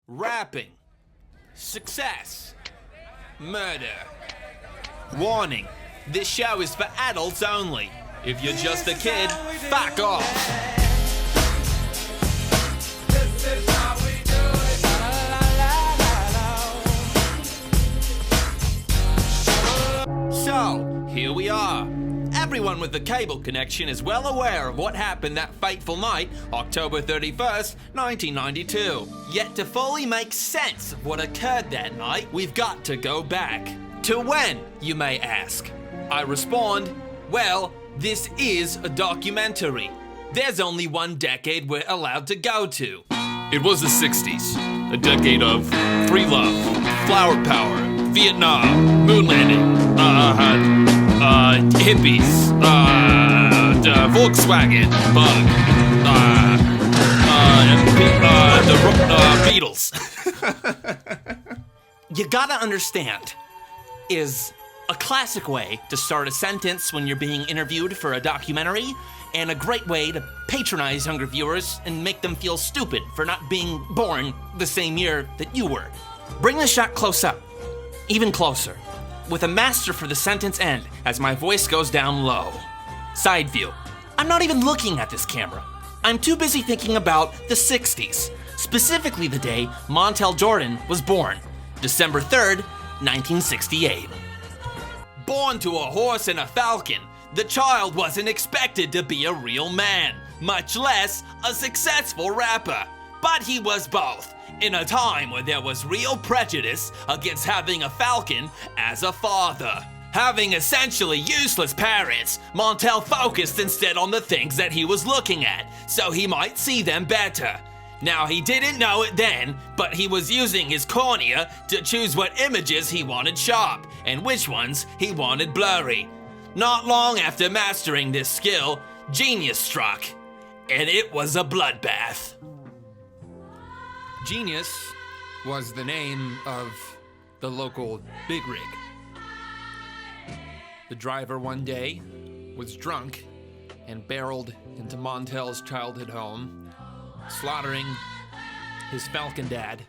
rapping, success, murder. Warning, this show is for adults only. If you're just a kid, fuck off. So, here we are. Everyone with the cable connection is well aware of what happened that fateful night, October 31st, 1992. Yet to fully make sense of what occurred that night, we've got to go back. To when, you may ask? I respond, well, this is a documentary. There's only one decade we're allowed to go to. It was the 60s, a decade of free love, flower power, Vietnam, moon landing, hippies, Volkswagen, bug, the Beatles. You gotta understand, is a classic way to start a sentence when you're being interviewed for a documentary, and a great way to patronize younger viewers and make them feel stupid for not being born the same year that you were. Bring the shot close up, even closer, with a master for the sentence end as my voice goes down low. Side view. I'm not even looking at this camera. I'm too busy thinking about the 60s, specifically the day Montel Jordan was born, December 3rd, 1968. Born to a horse and a falcon, the child wasn't expected to be a real man, much less a successful rapper. But he was both, in a time where there was real prejudice against having a falcon as a father. Having essentially useless parents, Montel focused instead on the things that he was looking at, so he might see them better. Now, he didn't know it then, but he was using his cornea to choose what images he wanted sharp and which ones he wanted blurry. Not long after mastering this skill, genius struck, and it was a bloodbath. Genius was the name of the local big rig. The driver one day was drunk and barreled into Montel's childhood home, slaughtering his falcon dad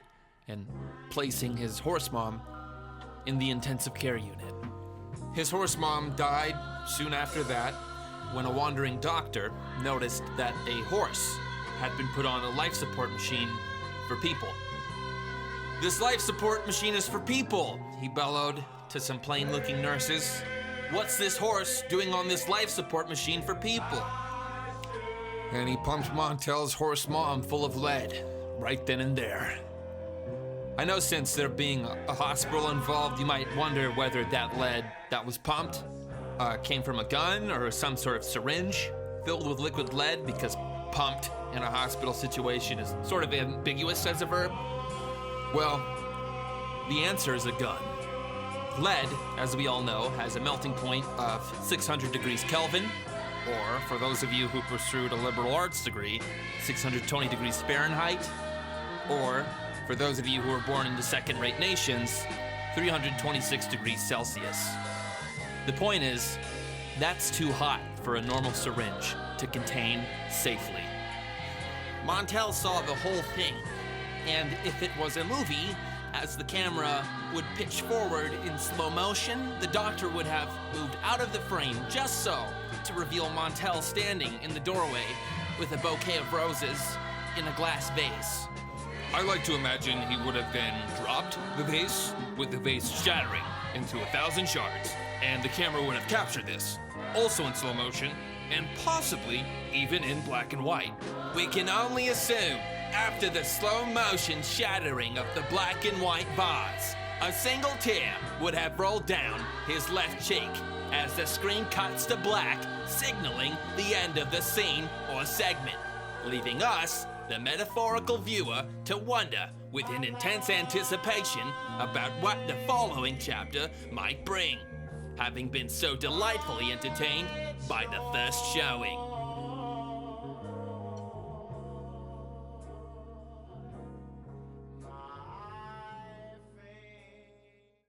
and placing his horse mom in the intensive care unit. His horse mom died soon after that when a wandering doctor noticed that a horse had been put on a life support machine for people. "This life support machine is for people," he bellowed to some plain-looking nurses. "What's this horse doing on this life support machine for people?" And he pumped Montel's horse mom full of lead right then and there. I know since there being a hospital involved, you might wonder whether that lead that was pumped came from a gun or some sort of syringe filled with liquid lead, because pumped in a hospital situation is sort of ambiguous as a verb. Well, the answer is a gun. Lead, as we all know, has a melting point of 600 degrees Kelvin, or for those of you who pursued a liberal arts degree, 620 degrees Fahrenheit, or for those of you who were born into second-rate nations, 326 degrees Celsius. The point is, that's too hot for a normal syringe to contain safely. Montel saw the whole thing, and if it was a movie, as the camera would pitch forward in slow motion, the doctor would have moved out of the frame just so to reveal Montel standing in the doorway with a bouquet of roses in a glass vase. I like to imagine he would have then dropped the vase, with the vase shattering into 1,000 shards, and the camera would have captured this, also in slow motion, and possibly even in black and white. We can only assume, after the slow motion shattering of the black and white vase, a single tear would have rolled down his left cheek as the screen cuts to black, signaling the end of the scene or segment, leaving us, the metaphorical viewer, to wonder with an intense anticipation about what the following chapter might bring, having been so delightfully entertained by the first showing.